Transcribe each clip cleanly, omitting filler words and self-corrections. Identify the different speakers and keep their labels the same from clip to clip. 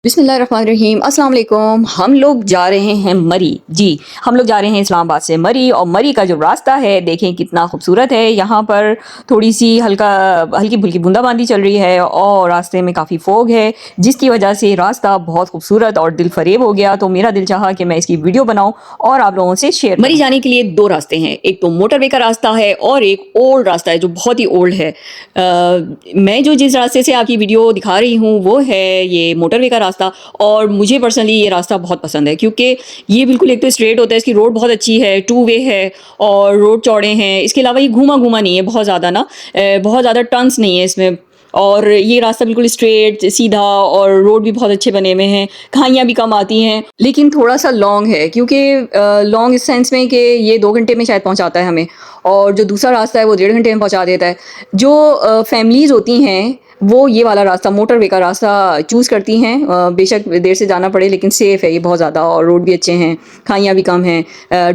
Speaker 1: बिस्मिल्लाहिर्रहमानिर्रहीम अस्सलाम वालेकुम। हम लोग जा रहे हैं मरी। जी, हम लोग जा रहे हैं इस्लामाबाद से मरी, और मरी का जो रास्ता है देखें कितना खूबसूरत है। यहाँ पर थोड़ी-सी हल्की-फुल्की बूंदाबांदी चल रही है और रास्ते में काफ़ी फ़ॉग है, जिसकी वजह से रास्ता बहुत खूबसूरत और दिलफ़रेब हो गया। तो मेरा दिल चाहा कि मैं इसकी वीडियो बनाऊँ और आप लोगों से शेयर मरी जाने के लिए 2 रास्ते हैं, एक तो मोटरवे का रास्ता है और एक ओल्ड रास्ता है जो बहुत ही ओल्ड है। मैं जो जिस रास्ते से आपकी वीडियो दिखा रही हूँ वो है ये मोटरवे का रास्ता, और मुझे पर्सनली ये रास्ता बहुत पसंद है क्योंकि ये बिल्कुल एक तो स्ट्रेट होता है, इसकी रोड बहुत अच्छी है, टू वे है और रोड चौड़े हैं। इसके अलावा ये घूमा-घूमा नहीं है बहुत ज़्यादा ना, बहुत ज़्यादा टर्न्स नहीं है इसमें, और ये रास्ता बिल्कुल स्ट्रेट सीधा, और रोड भी बहुत अच्छे बने हुए हैं, खाइयाँ भी कम आती हैं। लेकिन थोड़ा-सा लॉन्ग है क्योंकि लॉन्ग इस सेंस में कि ये 2 घंटे में शायद पहुँचाता है हमें, और जो दूसरा रास्ता है वो 1.5 घंटे में पहुँचा देता है। जो फैमिलीज़ होती हैं वो ये वाला रास्ता, मोटरवे का रास्ता चूज़ करती हैं, बेशक देर से जाना पड़े लेकिन सेफ़ है ये बहुत ज़्यादा, और रोड भी अच्छे हैं, खाइयाँ भी कम हैं,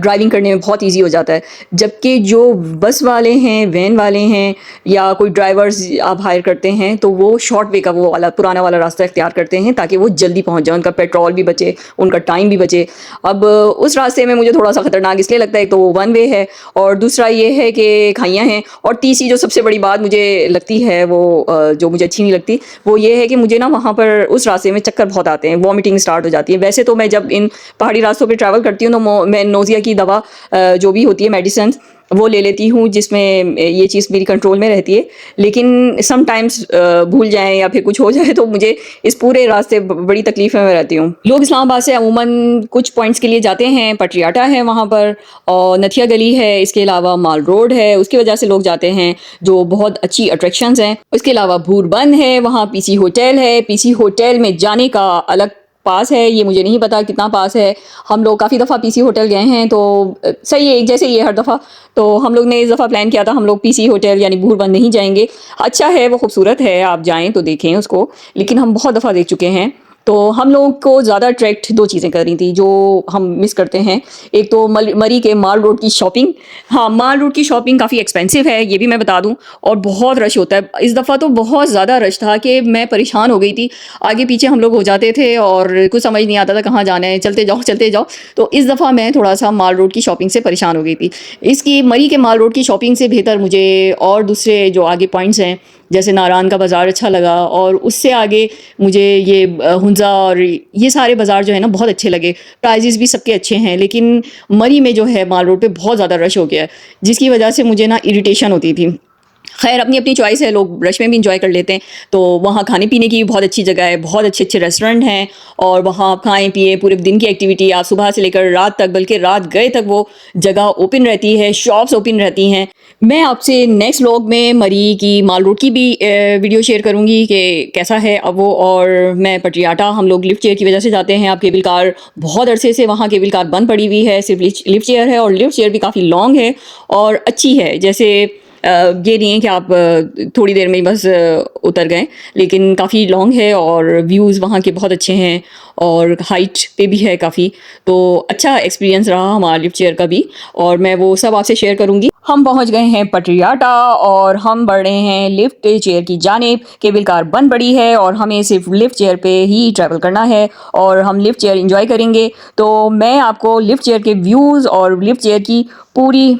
Speaker 1: ड्राइविंग करने में बहुत ईज़ी हो जाता है। जबकि जो बस वाले हैं, वैन वाले हैं, या कोई ड्राइवर्स आप हायर करते हैं तो वो शॉर्ट वे का वो वाला पुराना वाला रास्ता इख्तियार करते हैं ताकि वो जल्दी पहुँच जाएँ, उनका पेट्रोल भी बचे, उनका टाइम भी बचे। अब उस रास्ते में मुझे थोड़ा-सा ख़तरनाक इसलिए लगता है, एक तो वो वन वे है और दूसरा ये है कि खाइयाँ हैं, और तीसरी जो सबसे बड़ी बात मुझे लगती है वो जो मुझे अच्छी नहीं लगती, वो ये है कि मुझे ना वहाँ पर उस रास्ते में चक्कर बहुत आते हैं, वॉमिटिंग स्टार्ट हो जाती है। वैसे तो मैं जब इन पहाड़ी रास्तों पे ट्रैवल करती हूँ तो मैं नोज़िया की दवा जो भी होती है मेडिसिन वो ले लेती हूँ, जिसमें ये चीज़ मेरी कंट्रोल में रहती है। लेकिन समटाइम्स भूल जाएँ या फिर कुछ हो जाए तो मुझे इस पूरे रास्ते बड़ी तकलीफ़ में रहती हूँ। लोग इस्लामाबाद से अमूमन कुछ पॉइंट्स के लिए जाते हैं, पटरियाटा है वहाँ पर, और नथिया गली है, इसके अलावा माल रोड है, उसकी वजह से लोग जाते हैं, जो बहुत अच्छी अट्रैक्शंस हैं। उसके अलावा भूरबंद है, वहाँ पीसी होटल है, पीसी होटल में जाने का अलग पास है, ये मुझे नहीं पता कितना पास है। हम लोग काफ़ी दफ़ा पीसी होटल गए हैं तो सही है, जैसे ये हर दफ़ा, तो हम लोग ने इस दफ़ा प्लान किया था हम लोग पीसी होटल यानी भूरबंद नहीं जाएँगे। अच्छा है, वो खूबसूरत है, आप जाएँ तो देखें उसको, लेकिन हम बहुत दफ़ा देख चुके हैं। तो हम लोगों को ज़्यादा अट्रैक्ट 2 चीज़ें कर रही थी जो हम मिस करते हैं। एक तो मरी के माल रोड की शॉपिंग। हाँ, माल रोड की शॉपिंग काफ़ी एक्सपेंसिव है, ये भी मैं बता दूँ, और बहुत रश होता है। इस दफ़ा तो बहुत ज़्यादा रश था कि मैं परेशान हो गई थी। आगे-पीछे हम लोग हो जाते थे और कुछ समझ नहीं आता था कहाँ जाना है, चलते जाओ, चलते जाओ। तो इस दफ़ा मैं थोड़ा-सा माल रोड की शॉपिंग से परेशान हो गई थी। इसकी मरी के माल रोड की शॉपिंग से बेहतर मुझे और दूसरे जो आगे पॉइंट्स हैं, जैसे नारान का बाज़ार अच्छा लगा, और उससे आगे मुझे ये हुंज़ा और ये सारे बाज़ार जो है ना बहुत अच्छे लगे। प्राइसेस भी सबके अच्छे हैं, लेकिन मरी में जो है माल रोड पे बहुत ज़्यादा रश हो गया है, जिसकी वजह से मुझे ना इरिटेशन होती थी। खैर, अपनी-अपनी चॉइस है, लोग रश में भी एन्जॉय कर लेते हैं। तो वहाँ खाने-पीने की भी बहुत अच्छी जगह है, बहुत अच्छे-अच्छे रेस्टोरेंट हैं, और वहाँ आप खाएँ-पिएँ, पूरे दिन की एक्टिविटी आप सुबह से लेकर रात तक, बल्कि रात गए तक वो जगह ओपन रहती है, शॉप्स ओपन रहती हैं। मैं आपसे नेक्स्ट व्लॉग में मरी की माल रोड की भी वीडियो शेयर करूँगी कि कैसा है अब वो, और मैं पटियाटा हम लोग लिफ्ट चेयर की वजह से जाते हैं। अब केबल कार बहुत अरसे से वहाँ केबल कार बंद पड़ी हुई है, सिर्फ लिफ्ट चेयर है, और लिफ्ट चेयर भी काफ़ी लॉन्ग है और अच्छी है। जैसे ये नहीं है कि आप थोड़ी देर में ही बस उतर गए, लेकिन काफ़ी लॉन्ग है और व्यूज़ वहाँ के बहुत अच्छे हैं, और हाइट पे भी है काफ़ी। तो अच्छा एक्सपीरियंस रहा हमारा लिफ्ट चेयर का भी, और मैं वो सब आपसे शेयर करूँगी। हम पहुँच गए हैं पटरियाटा और हम बढ़ रहे हैं लिफ्ट चेयर की जानिब। केबल कार बंद पड़ी है और हमें सिर्फ लिफ्ट चेयर पे ही ट्रैवल करना है, और हम लिफ्ट चेयर एंजॉय करेंगे। तो मैं आपको लिफ्ट चेयर के व्यूज़ और लिफ्ट चेयर की पूरी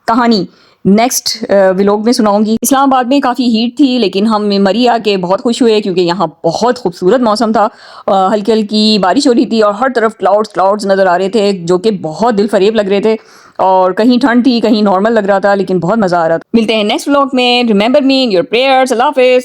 Speaker 1: कहानी नेक्स्ट व्लॉग में सुनाऊंगी। इस्लामाबाद में काफ़ी हीट थी, लेकिन हम मरी आके बहुत खुश हुए क्योंकि यहाँ बहुत खूबसूरत मौसम था। हल्की हल्की बारिश हो रही थी और हर तरफ क्लाउड्स नज़र आ रहे थे जो कि बहुत दिलफरेब लग रहे थे, और कहीं ठंड थी, कहीं नॉर्मल लग रहा था, लेकिन बहुत मज़ा आ रहा था। मिलते हैं नेक्स्ट व्लॉग में। Remember me in your prayers. अल्लाह हाफिज़।